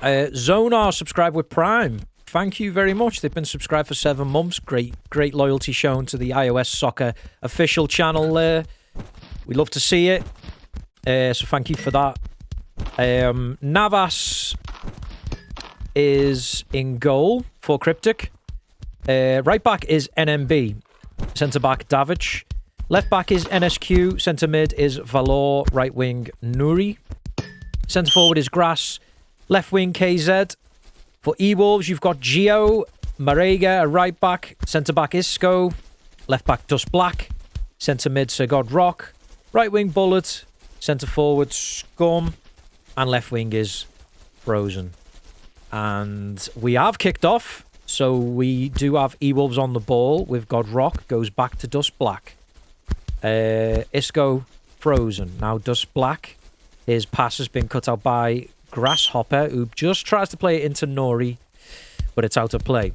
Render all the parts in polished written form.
Zonar subscribed with Prime. Thank you very much. They've been subscribed for 7 months. Great loyalty shown to the IOSoccer official channel there. We love to see it. So thank you for that. Navas is in goal for Cryptic. Right back is NMB. Centre back Divsion. Left back is NSQ. Centre mid is Valor. Right wing Nuri. Centre forward is Grass. Left wing KZ. For eWolves, you've got Gio, Marega, a right back. Centre back Isco. Left back Dust Black. Centre mid Sir God Rock. Right wing Bullet. Centre forward Scum. And left wing is Frozen. And we have kicked off. So we do have eWolves on the ball with God Rock. Goes back to Dust Black. Isco Frozen. Now Dust Black. His pass has been cut out by Grasshopper, who just tries to play it into Nori, but it's out of play.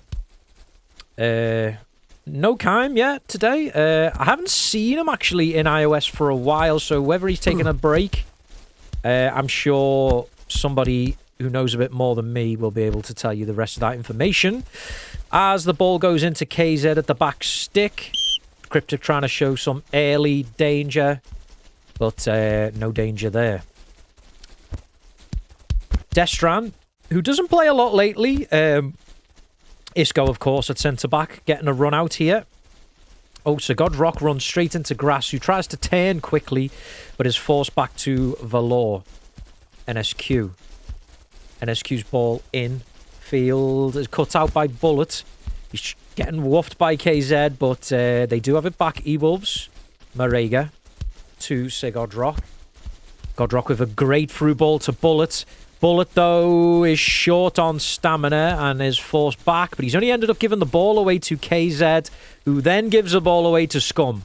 No Kime yet today. I haven't seen him actually in iOS for a while, so whether he's taking a break, I'm sure somebody who knows a bit more than me will be able to tell you the rest of that information. As the ball goes into KZ at the back stick, Cryptic trying to show some early danger, but no danger there. Destran, who doesn't play a lot lately. Isco, of course, at centre-back, getting a run out here. Oh, so God Rock runs straight into Grass, who tries to turn quickly, but is forced back to Valor. NSQ. NSQ's ball in. Field is cut out by Bullet. He's getting woofed by KZ, but they do have it back. eWolves. Marega to Sir God Rock. God Rock with a great through ball to Bullet. Bullet, though, is short on stamina and is forced back, but he's only ended up giving the ball away to KZ, who then gives the ball away to Scum.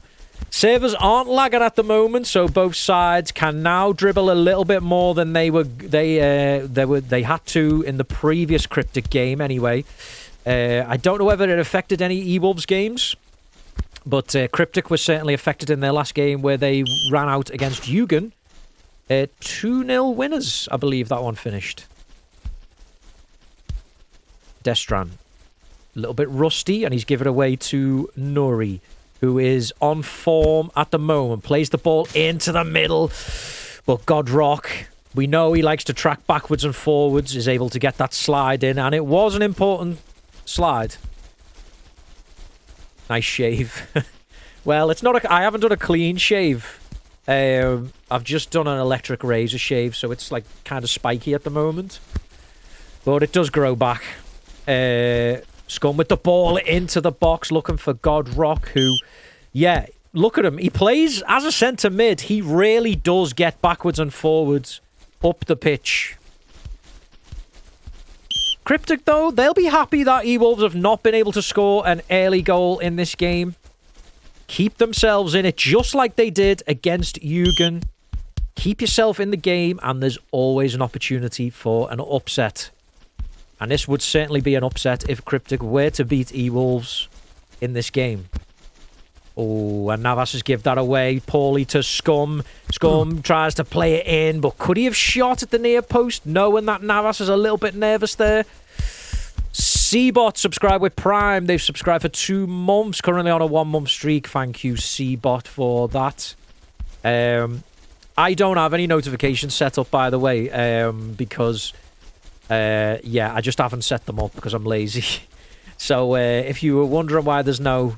Servers aren't lagging at the moment, so both sides can now dribble a little bit more than they had to in the previous Cryptic game anyway. I don't know whether it affected any eWolves games, but Cryptic was certainly affected in their last game where they ran out against Yugen. 2-0 winners, I believe that one finished. Destran. A little bit rusty, and he's given away to Nuri, who is on form at the moment. Plays the ball into the middle. But God Rock, we know he likes to track backwards and forwards, is able to get that slide in, and it was an important slide. Nice shave. Well, it's not I haven't done a clean shave. I've just done an electric razor shave, so it's like kind of spiky at the moment. But it does grow back. Scum with the ball into the box, looking for God Rock, who, yeah, look at him. He plays as a centre mid. He really does get backwards and forwards up the pitch. Cryptic, though, they'll be happy that eWolves have not been able to score an early goal in this game. Keep themselves in it just like they did against Yugen. Keep yourself in the game, and there's always an opportunity for an upset. And this would certainly be an upset if Cryptic were to beat eWolves in this game. Oh, and Navas has given that away poorly to Scum. Scum tries to play it in, but could he have shot at the near post, knowing that Navas is a little bit nervous there? Cbot subscribed with Prime. They've subscribed for 2 months, currently on a 1-month streak. Thank you, Cbot, for that. I don't have any notifications set up, by the way, because, yeah, I just haven't set them up because I'm lazy. So if you were wondering why there's no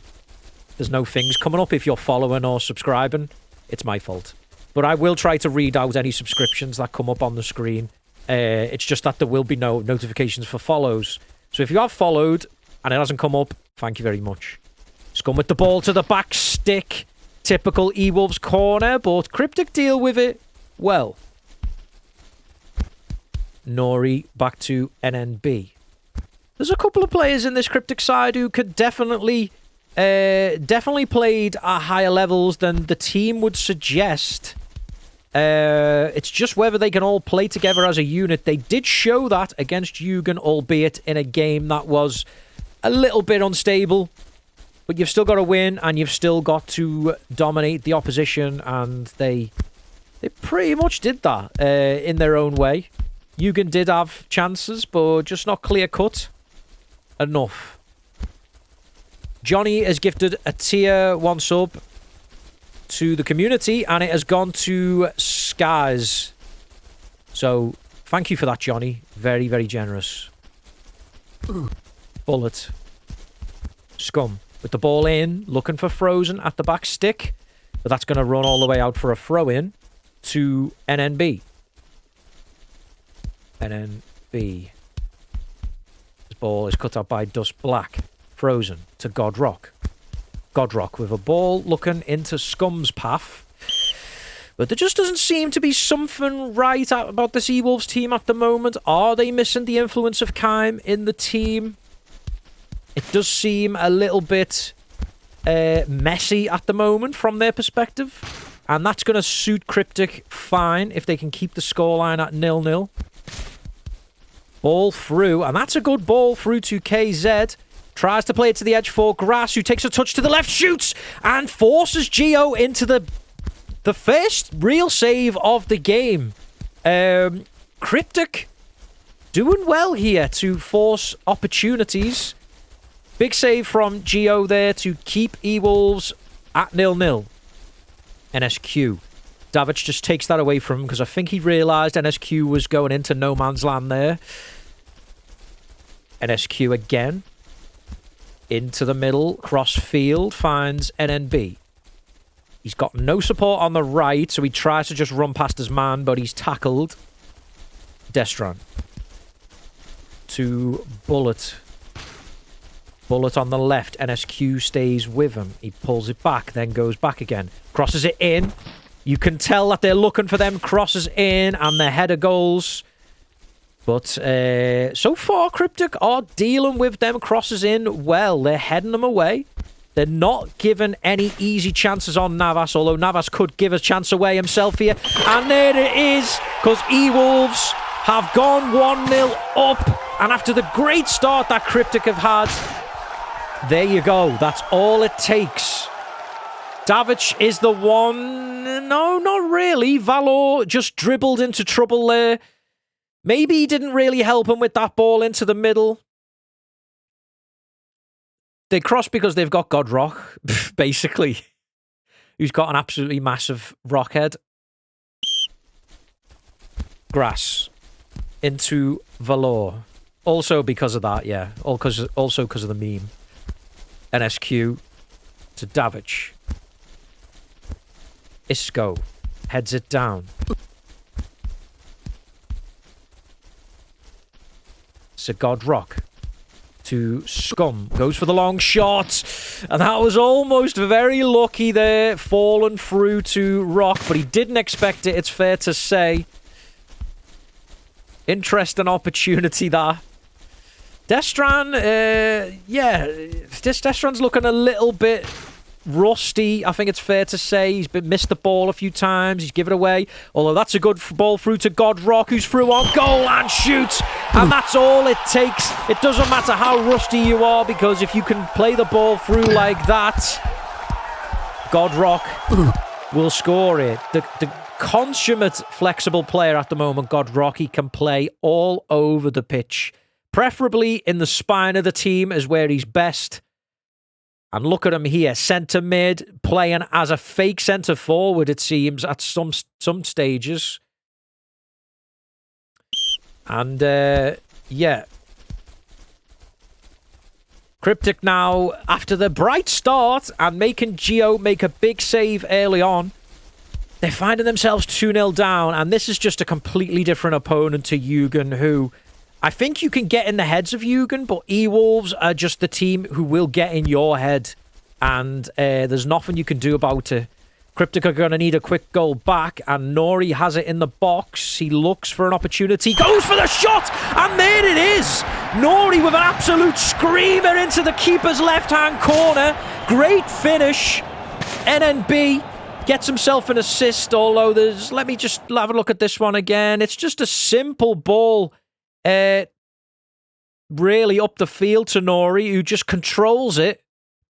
things coming up if you're following or subscribing, it's my fault. But I will try to read out any subscriptions that come up on the screen. It's just that there will be no notifications for follows. So if you have followed and it hasn't come up, thank you very much. Scum with the ball to the back stick. Typical eWolves corner, but Cryptic deal with it well. Nori back to NNB. There's a couple of players in this Cryptic side who could definitely played at higher levels than the team would suggest. It's just whether they can all play together as a unit. They did show that against Yugen, albeit in a game that was a little bit unstable. But you've still got to win, and you've still got to dominate the opposition, and they pretty much did that in their own way. Yugen did have chances, but just not clear-cut enough. Johnny has gifted a tier 1 sub to the community, and it has gone to Skies. So, thank you for that, Johnny. Very, very generous. Bullet. Scum. With the ball in, looking for Frozen at the back stick. But that's going to run all the way out for a throw-in to NNB. NNB. This ball is cut out by Dust Black. Frozen to Godrock. Godrock with a ball looking into Scum's path. But there just doesn't seem to be something right about this eWolves team at the moment. Are they missing the influence of Kime in the team? It does seem a little bit messy at the moment from their perspective. And that's going to suit Cryptic fine if they can keep the scoreline at 0-0. Ball through, and that's a good ball through to KZ. Tries to play it to the edge for Grass, who takes a touch to the left, shoots, and forces Geo into the first real save of the game. Cryptic doing well here to force opportunities. Big save from Geo there to keep eWolves at 0-0. NSQ. Davich just takes that away from him because I think he realised NSQ was going into no man's land there. NSQ again. Into the middle, cross field, finds NNB. He's got no support on the right, so he tries to just run past his man, but he's tackled. Destron. To Bullet. Bullet on the left. NSQ stays with him. He pulls it back, then goes back again. Crosses it in. You can tell that they're looking for them crosses in and the header goals. But so far, Cryptic are dealing with them crosses in well. They're heading them away. They're not giving any easy chances on Navas, although Navas could give a chance away himself here. And there it is, because eWolves have gone 1-0 up. And after the great start that Cryptic have had, there you go. That's all it takes. Davich is the one. No, not really. Valor just dribbled into trouble there. Maybe he didn't really help him with that ball into the middle. They cross because they've got Godrock, basically. Who's got an absolutely massive rock head. Grass. Into Valor. Also because of that, yeah. Also because of the meme. NSQ to Davich. Isco heads it down. So Godrock to Scum. Goes for the long shot. And that was almost very lucky there. Fallen through to Rock, but he didn't expect it, it's fair to say. Interesting opportunity there. Destran, yeah. Destran's looking a little bit rusty, I think it's fair to say. He's missed the ball a few times. He's given it away. Although that's a good ball through to Godrock, who's through on goal and shoots. And that's all it takes. It doesn't matter how rusty you are, because if you can play the ball through like that, Godrock will score it. The consummate flexible player at the moment, Godrock, he can play all over the pitch. Preferably in the spine of the team is where he's best. And look at him here, centre mid, playing as a fake centre forward, it seems, at some stages. And, yeah. Cryptic now, after the bright start and making Geo make a big save early on, they're finding themselves 2-0 down. And this is just a completely different opponent to Yugen, who I think you can get in the heads of Yugen, but eWolves are just the team who will get in your head. And there's nothing you can do about it. Cryptic are going to need a quick goal back, and Nori has it in the box. He looks for an opportunity, goes for the shot, and there it is! Nori with an absolute screamer into the keeper's left-hand corner. Great finish. NNB gets himself an assist, although there's... Let me just have a look at this one again. It's just a simple ball. Really up the field to Nori, who just controls it.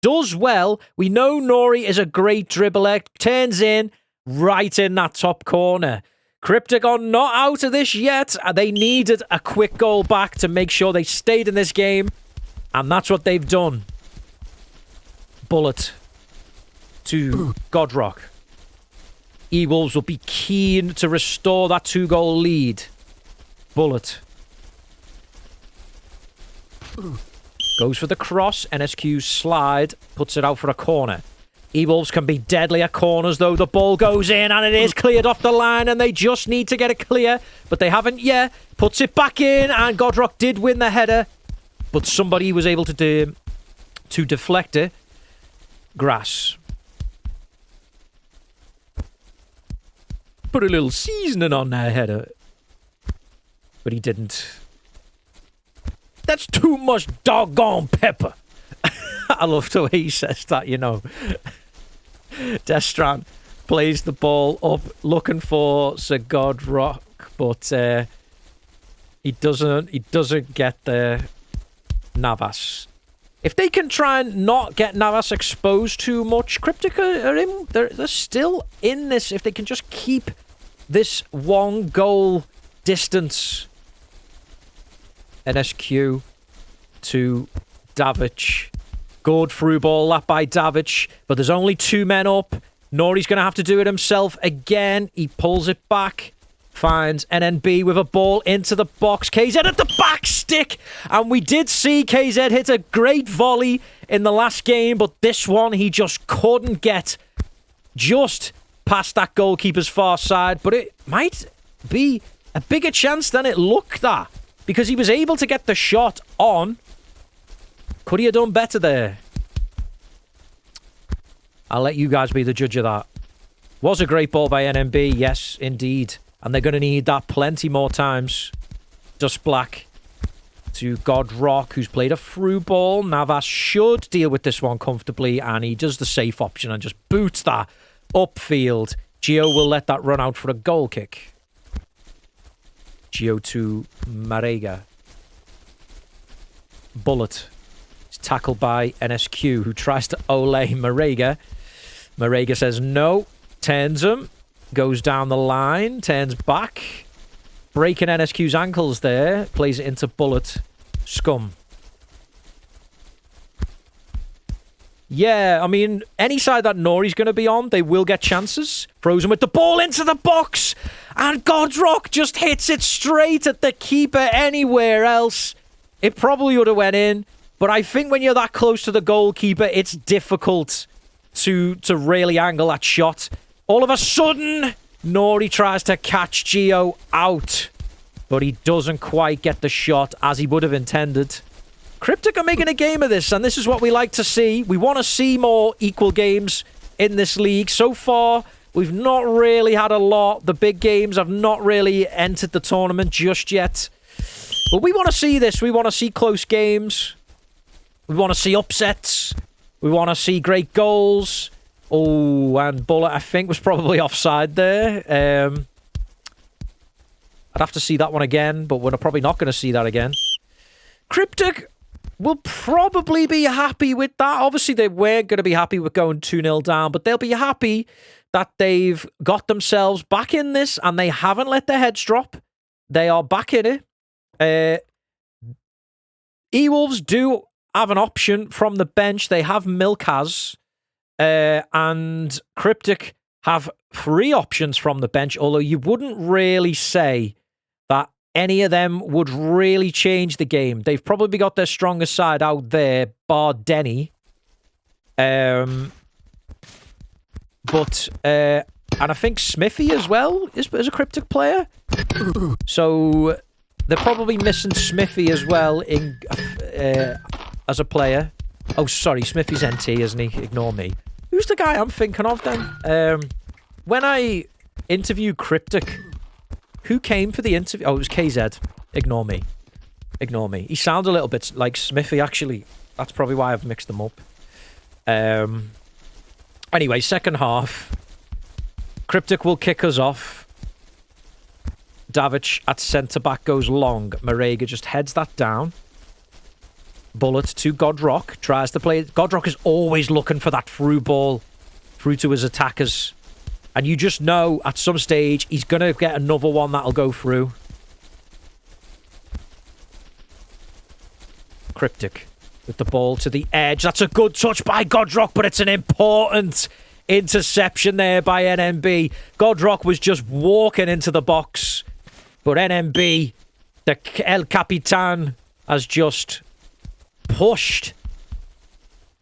Does well. We know Nori is a great dribbler. Turns in right in that top corner. Cryptic are not out of this yet. They needed a quick goal back to make sure they stayed in this game. And that's what they've done. Bullet to Godrock. eWolves will be keen to restore that 2-goal lead. Bullet. Goes for the cross. NSQ slide. Puts it out for a corner. eWolves can be deadly at corners, though. The ball goes in, and it is cleared off the line, and they just need to get it clear, but they haven't yet. Puts it back in, and Godrock did win the header, but somebody was able to deflect it. Grass. Put a little seasoning on that header, but he didn't. That's too much doggone pepper. I love the way he says that, you know. Destran plays the ball up, looking for Sir Godrock, but he doesn't get the Navas. If they can try and not get Navas exposed too much, Cryptic are in. They're still in this. If they can just keep this 1-goal distance. NSQ to Davic. Good through ball, that by Davic. But there's only 2 men up. Nori's going to have to do it himself again. He pulls it back. Finds NNB with a ball into the box. KZ at the back stick. And we did see KZ hit a great volley in the last game. But this one, he just couldn't get just past that goalkeeper's far side. But it might be a bigger chance than it looked at. Because he was able to get the shot on. Could he have done better there? I'll let you guys be the judge of that. Was a great ball by NNB, yes, indeed. And they're going to need that plenty more times. Dust Black to Godrock, who's played a through ball. Navas should deal with this one comfortably, and he does the safe option and just boots that upfield. Gio will let that run out for a goal kick. Gio to Marega. Bullet. It's tackled by NSQ, who tries to ole Marega. Marega says no. Turns him. Goes down the line. Turns back. Breaking NSQ's ankles there. Plays it into Bullet. Scum. Yeah, I mean, any side that Nori's going to be on, they will get chances. Throws him with the ball into the box. And Godrock just hits it straight at the keeper. Anywhere else, it probably would have went in. But I think when you're that close to the goalkeeper, it's difficult to really angle that shot. All of a sudden, Nori tries to catch Gio out. But he doesn't quite get the shot as he would have intended. Cryptic are making a game of this, and this is what we like to see. We want to see more equal games in this league. So far, we've not really had a lot. The big games have not really entered the tournament just yet. But we want to see this. We want to see close games. We want to see upsets. We want to see great goals. Oh, and Bullet, I think, was probably offside there. I'd have to see that one again, but we're probably not going to see that again. Cryptic will probably be happy with that. Obviously, they weren't going to be happy with going 2-0 down, but they'll be happy that they've got themselves back in this and they haven't let their heads drop. They are back in it. eWolves do have an option from the bench. They have Milkaz, and Cryptic have 3 options from the bench, although you wouldn't really say that any of them would really change the game. They've probably got their strongest side out there, bar Denny. And I think Smithy as well is a Cryptic player. So they're probably missing Smithy as well in as a player. Oh, sorry, Smithy's NT, isn't he? Ignore me. Who's the guy I'm thinking of then? When I interviewed Cryptic, who came for the interview? Oh, it was KZ. Ignore me. Ignore me. He sounds a little bit like Smithy, actually. That's probably why I've mixed them up. Anyway, second half. Cryptic will kick us off. Davic at centre-back goes long. Marega just heads that down. Bullet to Godrock. Tries to play. Godrock is always looking for that through ball through to his attackers. And you just know at some stage he's going to get another one that'll go through. Cryptic with the ball to the edge. That's a good touch by Godrock, but it's an important interception there by NMB. Godrock was just walking into the box, but NMB, the El Capitan, has just pushed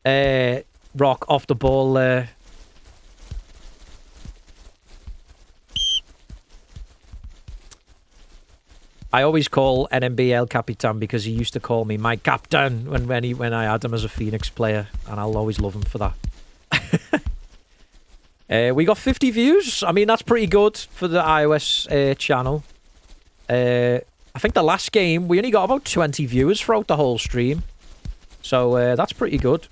Rock off the ball there. I always call NMB El Capitan because he used to call me my captain when I had him as a Phoenix player, and I'll always love him for that. We got 50 views. I mean, that's pretty good for the iOS channel. I think the last game, we only got about 20 viewers throughout the whole stream. So that's pretty good.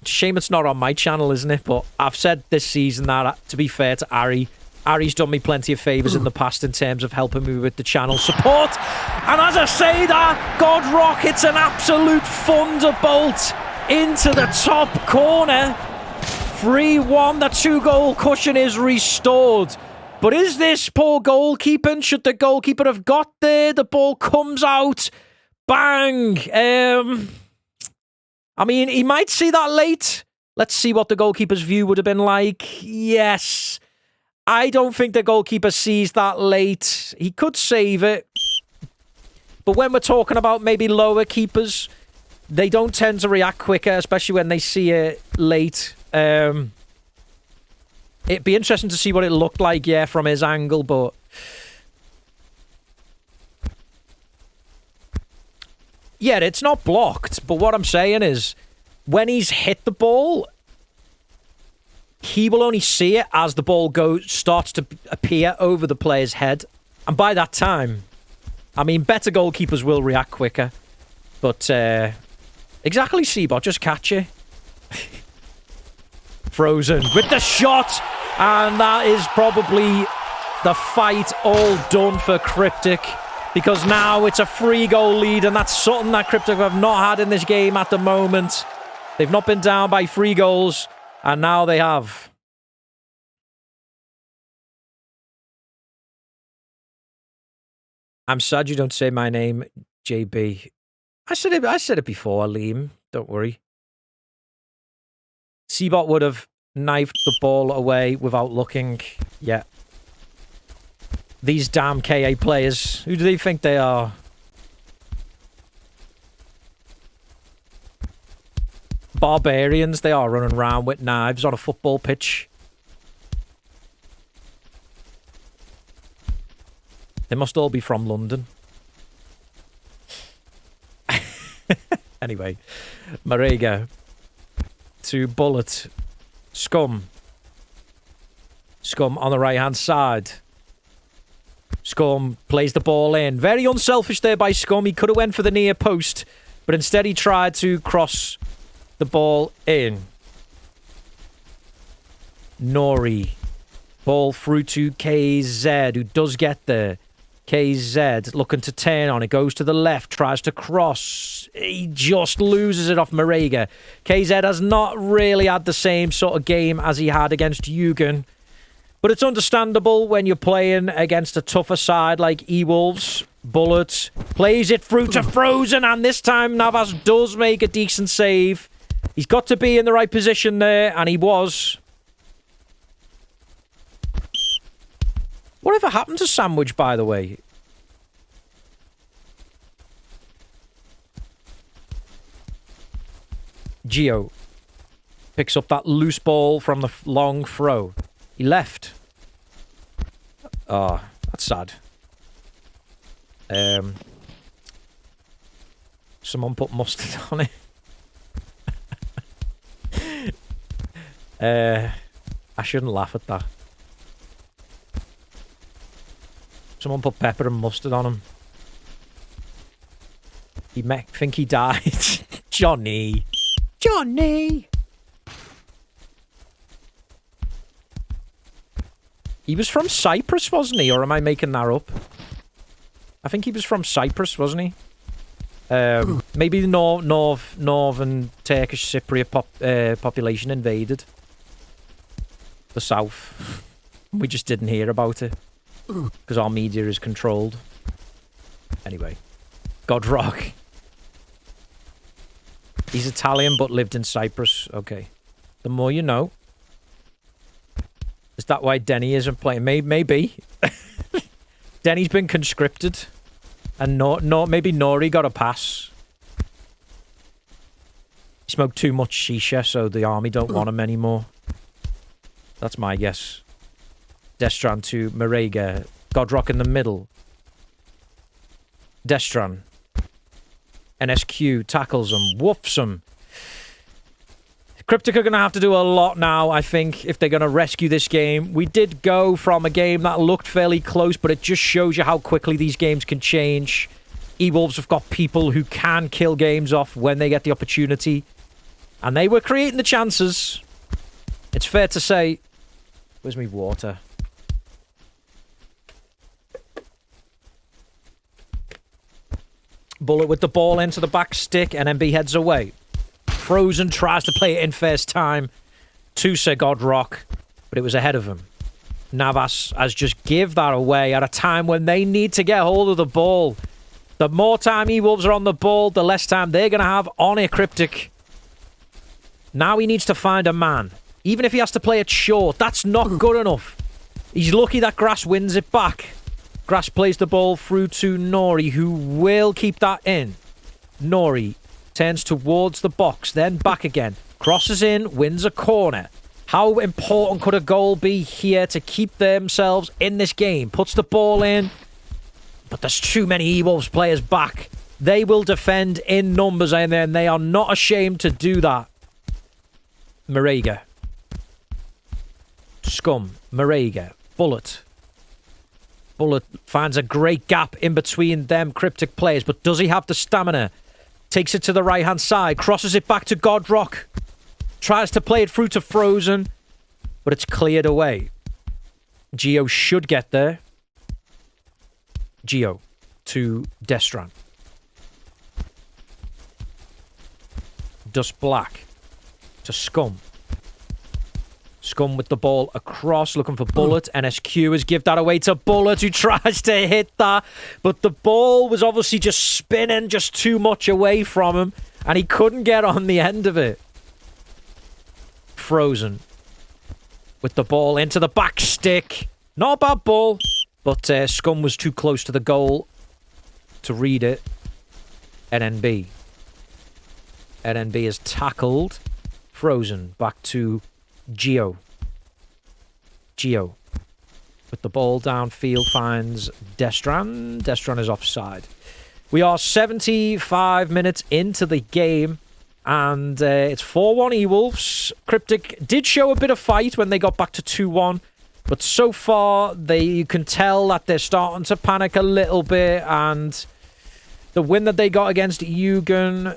It's a shame it's not on my channel, isn't it? But I've said this season that, to be fair to Ari, Ari's done me plenty of favours in the past in terms of helping me with the channel support. And as I say that, Godrock hits an absolute thunderbolt into the top corner. 3-1, the 2-goal cushion is restored. But is this poor goalkeeping? Should the goalkeeper have got there? The ball comes out. Bang. I mean, he might see that late. Let's see what the goalkeeper's view would have been like. Yes. I don't think the goalkeeper sees that late. He could save it. But when we're talking about maybe lower keepers, they don't tend to react quicker, especially when they see it late. It'd be interesting to see what it looked like, yeah, from his angle, but... Yeah, it's not blocked, but what I'm saying is, when he's hit the ball, he will only see it as the ball starts to appear over the player's head. And by that time, I mean, better goalkeepers will react quicker. But, exactly, Seabot, just catch it. Frozen with the shot, and that is probably the fight all done for Cryptic, because now it's a 3-goal lead, and that's something that Cryptic have not had in this game at the moment. They've not been down by 3 goals, and now they have. I'm sad you don't say my name, JB. I said it before, Liam. Don't worry. Seabot would have knifed the ball away without looking. Yeah. These damn KA players. Who do they think they are? Barbarians. They are running around with knives on a football pitch. They must all be from London. Anyway. Marega. To Bullet. Scum. Scum on the right-hand side. Scum plays the ball in. Very unselfish there by Scum. He could have went for the near post, but instead he tried to cross the ball in. Nori. Ball through to KZ, who does get there. KZ looking to turn on. It goes to the left. Tries to cross. He just loses it off Marega. KZ has not really had the same sort of game as he had against Yugen. But it's understandable when you're playing against a tougher side like eWolves. Bullet plays it through to Frozen, and this time Navas does make a decent save. He's got to be in the right position there, and he was. Whatever happened to Sandwich, by the way? Gio picks up that loose ball from the long throw. He left. Oh, that's sad. Someone put mustard on it. I shouldn't laugh at that. Someone put pepper and mustard on him. He think he died. Johnny. Johnny! He was from Cyprus, wasn't he? Or am I making that up? I think he was from Cyprus, wasn't he? Maybe the northern Turkish Cypriot population invaded the south. We just didn't hear about it. Because our media is controlled. Anyway. Godrock. He's Italian but lived in Cyprus. Okay. The more you know. Is that why Denny isn't playing? Maybe. Denny's been conscripted. And maybe Nori got a pass. He smoked too much shisha, so the army don't want him anymore. That's my guess. Destran to Marega. Godrock in the middle. Destran. NSQ tackles him. Woofs him. Cryptic are going to have to do a lot now, I think, if they're going to rescue this game. We did go from a game that looked fairly close, but it just shows you how quickly these games can change. eWolves have got people who can kill games off when they get the opportunity. And they were creating the chances. It's fair to say... Where's me water? Bullet with the ball into the back stick, and NB heads away. Frozen tries to play it in first time to Sir Godrock, but it was ahead of him. Navas has just give that away at a time when they need to get hold of the ball. The more time eWolves are on the ball, the less time they're going to have on it, Cryptic. Now he needs to find a man. Even if he has to play it short, that's not good enough. He's lucky that Grass wins it back. Grass plays the ball through to Nori, who will keep that in. Nori turns towards the box, then back again. Crosses in, wins a corner. How important could a goal be here to keep themselves in this game? Puts the ball in, but there's too many eWolves players back. They will defend in numbers, and then they are not ashamed to do that. Marega. Scum. Marega. Bullet. Bullet finds a great gap in between them Cryptic players, but does he have the stamina? Takes it to the right-hand side, crosses it back to Godrock. Tries to play it through to Frozen, but it's cleared away. Geo should get there. Geo to Destran. Dust Black to Scum. Scum with the ball across, looking for Bullet. NSQ has give that away to Bullet, who tries to hit that. But the ball was obviously just spinning just too much away from him, and he couldn't get on the end of it. Frozen with the ball into the back stick. Not a bad ball, but Scum was too close to the goal to read it. NNB. NNB is tackled. Frozen back to Geo. Geo with the ball downfield finds Destran. Destran is offside. We are 75 minutes into the game, and it's 4-1 eWolves. Cryptic did show a bit of fight when they got back to 2-1, but so far you can tell that they're starting to panic a little bit, and the win that they got against Eugen,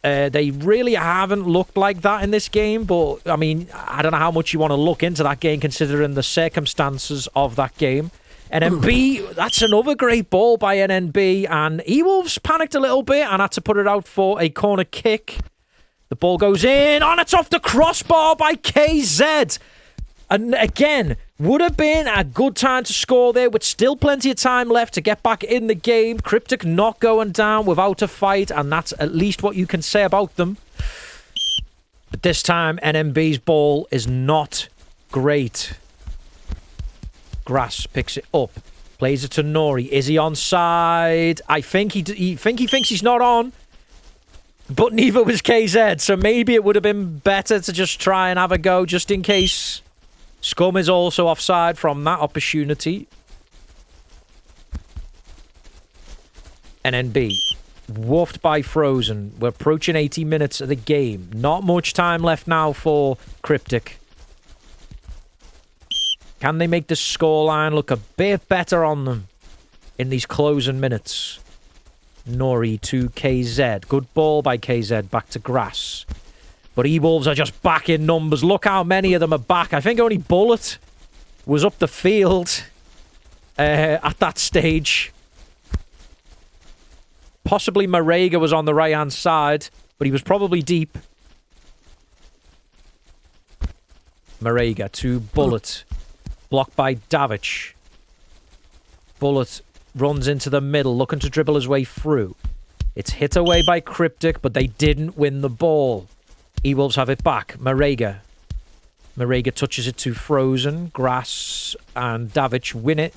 they really haven't looked like that in this game, but, I mean, I don't know how much you want to look into that game considering the circumstances of that game. NNB, that's another great ball by NNB, and eWolves panicked a little bit and had to put it out for a corner kick. The ball goes in, and it's off the crossbar by KZ. And again, would have been a good time to score there with still plenty of time left to get back in the game. Cryptic not going down without a fight, and that's at least what you can say about them. But this time, NMB's ball is not great. Grass picks it up, plays it to Nori. Is he onside? I think he thinks he's not on, but neither was KZ, so maybe it would have been better to just try and have a go just in case. Scum is also offside from that opportunity. NNB. Woofed by Frozen. We're approaching 80 minutes of the game. Not much time left now for Cryptic. Can they make the scoreline look a bit better on them in these closing minutes? Nori to KZ. Good ball by KZ. Back to Grass. But eWolves are just back in numbers. Look how many of them are back. I think only Bullet was up the field at that stage. Possibly Marega was on the right-hand side, but he was probably deep. Marega to Bullet. Blocked by Divsion. Bullet runs into the middle, looking to dribble his way through. It's hit away by Cryptic, but they didn't win the ball. eWolves have it back. Marega touches it to Frozen. Grass and Divsion win it.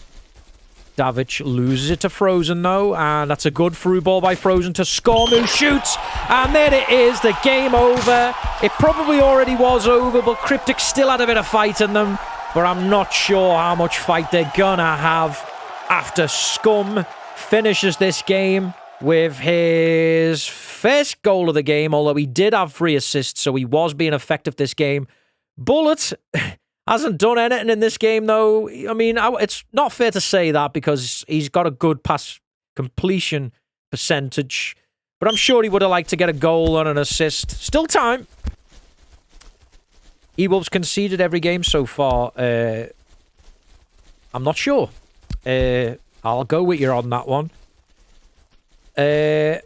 Divsion loses it to Frozen, though, and that's a good through ball by Frozen to Scum, who shoots, and there it is, the game over. It probably already was over, but Cryptic still had a bit of fight in them, but I'm not sure how much fight they're gonna have after Scum finishes this game with his first goal of the game, although he did have 3 assists, so he was being effective this game. Bullet hasn't done anything in this game, though. I mean, it's not fair to say that because he's got a good pass completion percentage, but I'm sure he would have liked to get a goal and an assist. Still time. eWolves conceded every game so far. I'm not sure. I'll go with you on that one. I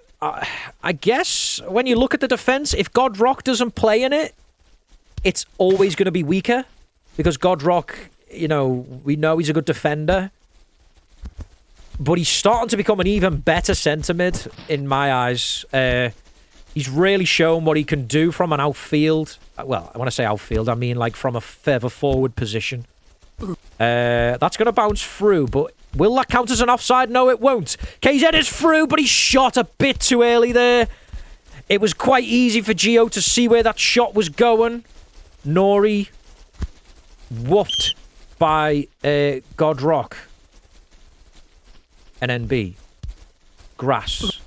guess when you look at the defense, if Godrock doesn't play in it, it's always going to be weaker because Godrock, you know, we know he's a good defender, but he's starting to become an even better centre mid in my eyes. He's really shown what he can do from an outfield. Well, when I say outfield, I mean like from a further forward position. That's going to bounce through, but will that count as an offside? No, it won't. KZ is through, but he shot a bit too early there. It was quite easy for Geo to see where that shot was going. Nori whooped by Godrock. NNB. Grass.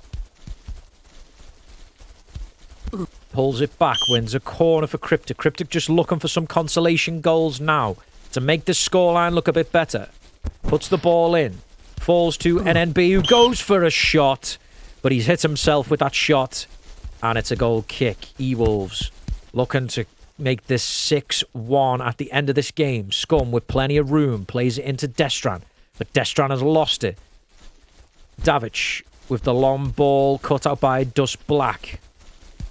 Pulls it back, wins a corner for Cryptic. Cryptic just looking for some consolation goals now to make the scoreline look a bit better. Puts the ball in. Falls to NNB, who goes for a shot, but he's hit himself with that shot, and it's a goal kick. eWolves looking to make this 6-1 at the end of this game. Scum with plenty of room plays it into Destran, but Destran has lost it. Divsion with the long ball cut out by Dust Black.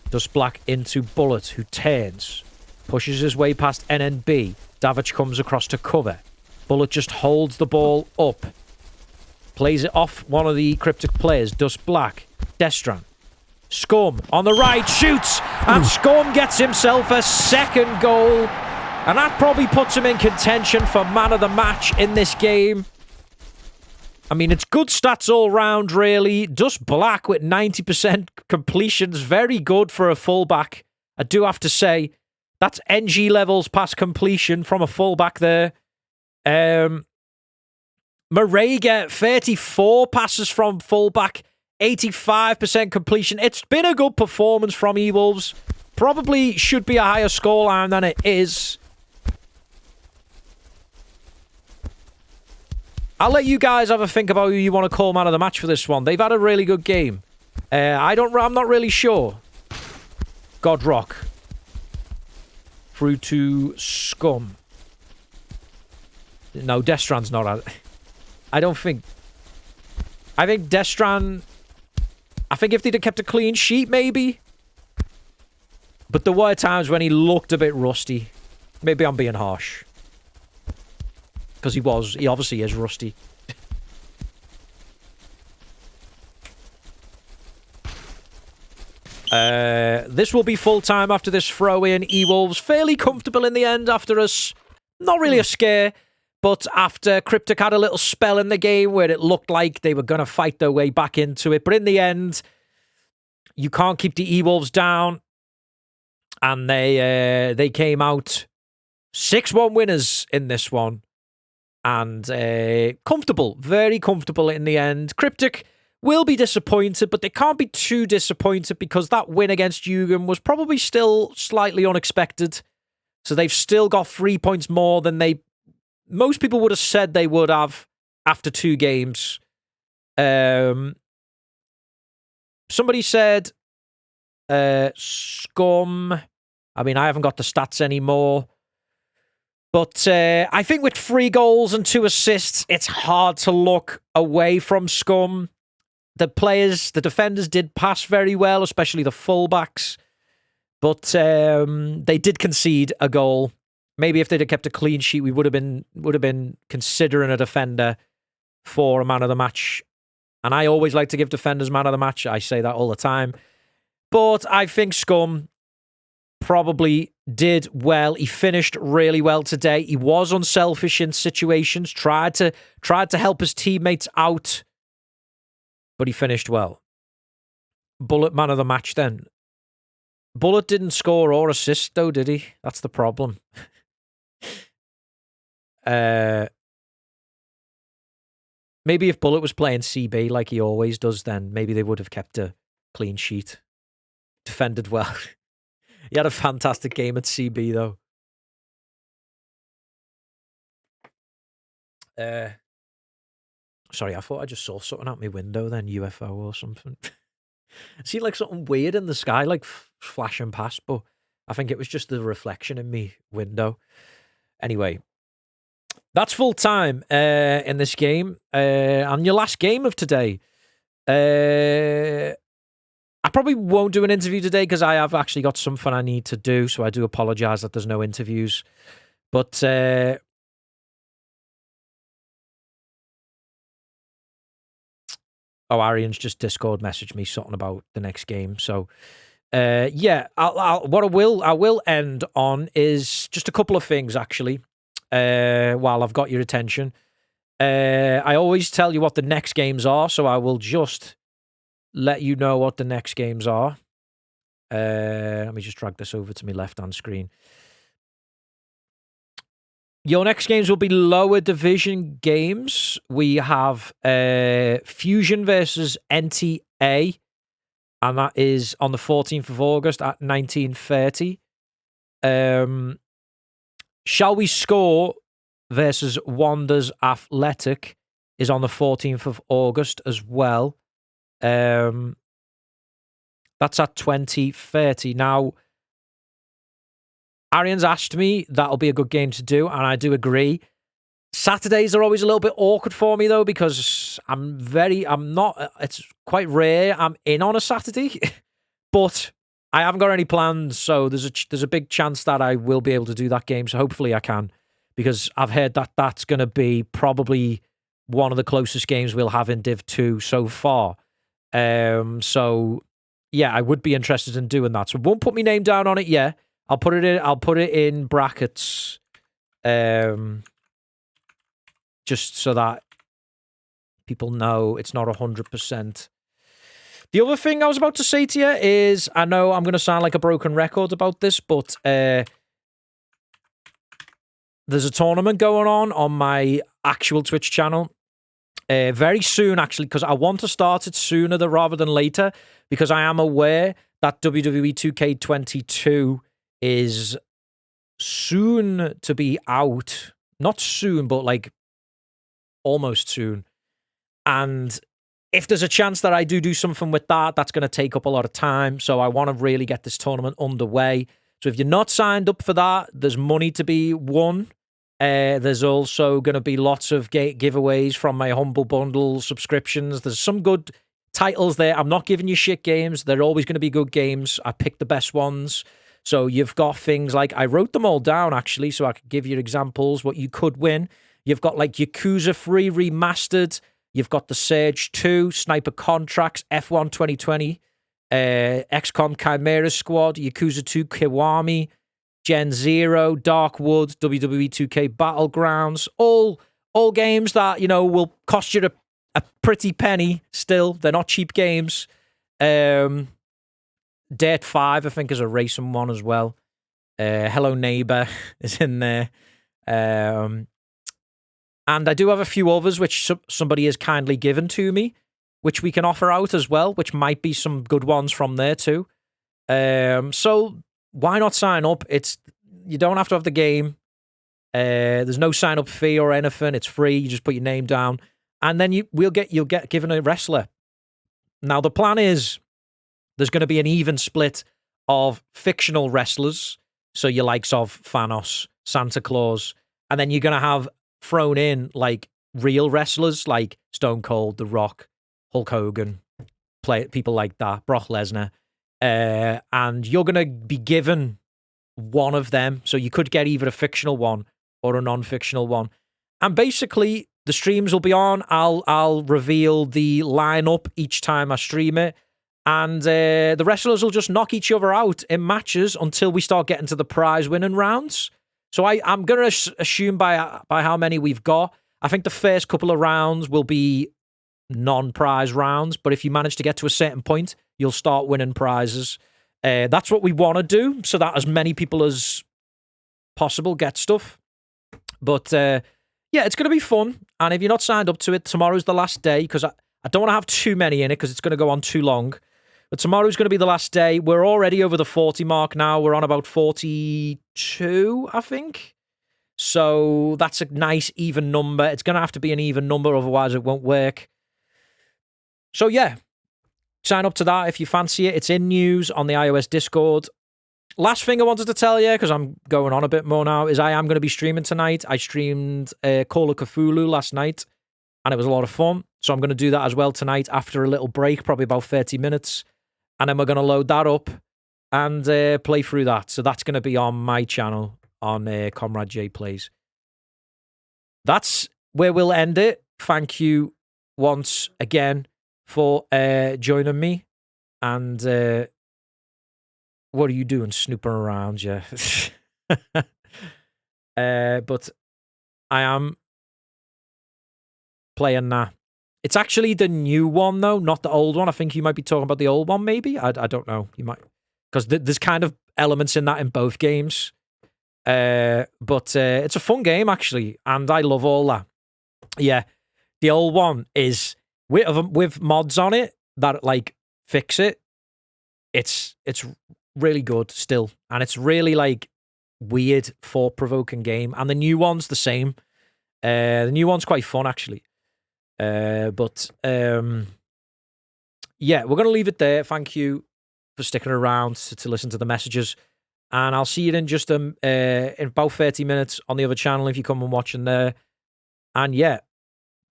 Dust Black into Bullet, who turns, pushes his way past NNB. Divsion comes across to cover. Bullet just holds the ball up. Plays it off one of the Cryptic players, Dust Black. Destran. Scum on the right, shoots, and Scum gets himself a second goal. And that probably puts him in contention for man of the match in this game. I mean, it's good stats all round, really. Dust Black with 90% completions. Very good for a fullback. I do have to say, that's NG levels past completion from a fullback there. Marega, 34 passes from fullback, 85% completion. It's been a good performance from eWolves. Probably should be a higher scoreline than it is. I'll let you guys have a think about who you want to call man of the match for this one. They've had a really good game. I'm not really sure. Godrock. Through to Scum. No, Destran's not. I don't think. I think Destran. I think if they'd have kept a clean sheet, maybe. But there were times when he looked a bit rusty. Maybe I'm being harsh. Because he obviously is rusty. This will be full time after this throw in. eWolves fairly comfortable in the end after us. Not really a scare. But after Cryptic had a little spell in the game where it looked like they were going to fight their way back into it. But in the end, you can't keep the eWolves down. And they came out 6-1 winners in this one. And comfortable, very comfortable in the end. Cryptic will be disappointed, but they can't be too disappointed because that win against Jugend was probably still slightly unexpected. So they've still got 3 points more than most people would have said they would have after 2 games. Somebody said Scum. I mean, I haven't got the stats anymore. But I think with 3 goals and 2 assists, it's hard to look away from Scum. The defenders did pass very well, especially the fullbacks. But they did concede a goal. maybe if they'd have kept a clean sheet, we would have been considering a defender for a man of the match. And I always like to give defenders man of the match. I say that all the time. But I think Scum probably did well. He finished really well today. He was unselfish in situations, tried to help his teammates out, but he finished well. Bullet man of the match then. Bullet didn't score or assist though, did he? That's the problem. Maybe if Bullet was playing CB like he always does, then maybe they would have kept a clean sheet. Defended well. He had a fantastic game at CB, though. Sorry, I thought I just saw something out my window then, UFO or something. I see like something weird in the sky, like flashing past, but I think it was just the reflection in me window. Anyway, that's full time in this game. And your last game of today. I probably won't do an interview today because I have actually got something I need to do, so I do apologise that there's no interviews. But Arian's just Discord messaged me something about the next game. So yeah, what I will end on is just a couple of things actually. While I've got your attention, I always tell you what the next games are, so I will just let you know what the next games are. Let me just drag this over to my left-hand screen. Your next games will be lower division games. We have Fusion versus NTA, and that is on the 14th of August at 19:30. Shall We Score versus Wanders Athletic is on the 14th of August as well. That's at 20:30. Now, Arian's asked me that'll be a good game to do, and I do agree. Saturdays are always a little bit awkward for me, though, because it's quite rare I'm in on a Saturday, but I haven't got any plans, so there's a big chance that I will be able to do that game, so hopefully I can, because I've heard that that's going to be probably one of the closest games we'll have in Div 2 so far. So yeah, I would be interested in doing that. So won't put my name down on it yet. I'll put it in brackets, just so that people know it's not 100%. The other thing I was about to say to you is, I know I'm going to sound like a broken record about this, but there's a tournament going on my actual Twitch channel. Very soon, actually, because I want to start it sooner rather than later, because I am aware that WWE 2K22 is soon to be out. Not soon, but like almost soon. And if there's a chance that I do something with that, that's going to take up a lot of time. So I want to really get this tournament underway. So if you're not signed up for that, there's money to be won. There's also going to be lots of giveaways from my Humble Bundle subscriptions. There's some good titles there. I'm not giving you shit games. They're always going to be good games. I picked the best ones. So you've got things like, I wrote them all down actually, so I could give you examples what you could win. You've got like Yakuza 3 Remastered. You've got the Surge 2, Sniper Contracts, F1 2020, XCOM Chimera Squad, Yakuza 2 Kiwami, Gen Zero, Darkwood, WWE 2K Battlegrounds, all games that, you know, will cost you a pretty penny still. They're not cheap games. Dirt 5, I think, is a racing one as well. Hello Neighbor is in there. And I do have a few others which somebody has kindly given to me, which we can offer out as well, which might be some good ones from there too. So why not sign up? You don't have to have the game. There's no sign up fee or anything. It's free. You just put your name down, and then you'll get given a wrestler. Now the plan is there's going to be an even split of fictional wrestlers, so your likes of Thanos, Santa Claus, and then you're going to have thrown in like real wrestlers like Stone Cold, The Rock, Hulk Hogan, people like that, Brock Lesnar, and you're going to be given one of them. So you could get either a fictional one or a non-fictional one. And basically, the streams will be on. I'll reveal the lineup each time I stream it. And the wrestlers will just knock each other out in matches until we start getting to the prize-winning rounds. So I'm going to assume by how many we've got, I think the first couple of rounds will be non-prize rounds. But if you manage to get to a certain point, you'll start winning prizes. That's what we want to do, so that as many people as possible get stuff. But yeah, it's going to be fun. And if you're not signed up to it, tomorrow's the last day, because I don't want to have too many in it because it's going to go on too long. But tomorrow's going to be the last day. We're already over the 40 mark now. We're on about 42, I think. So that's a nice even number. It's going to have to be an even number, otherwise it won't work. So yeah, sign up to that if you fancy it. It's in news on the iOS Discord. Last thing I wanted to tell you, because I'm going on a bit more now, is I am going to be streaming tonight. I streamed Call of Cthulhu last night, and it was a lot of fun. So I'm going to do that as well tonight after a little break, probably about 30 minutes. And then we're going to load that up and play through that. So that's going to be on my channel on Comrade J Plays. That's where we'll end it. Thank you once again for joining me. And what are you doing snooping around? Yeah. But I am playing that. It's actually the new one, though, not the old one. I think you might be talking about the old one, maybe. I don't know. You might, because there's kind of elements in that in both games. But it's a fun game, actually, and I love all that. Yeah, the old one is with mods on it that like fix it. It's really good still, and it's really like weird, thought-provoking game. And the new one's the same. The new one's quite fun, actually. But yeah, we're going to leave it there. Thank you for sticking around to listen to the messages. And I'll see you in just in about 30 minutes on the other channel if you come and watch in there. And yeah,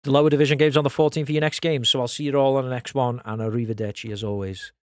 the lower division game's on the 14th for your next game. So I'll see you all on the next one. And arrivederci as always.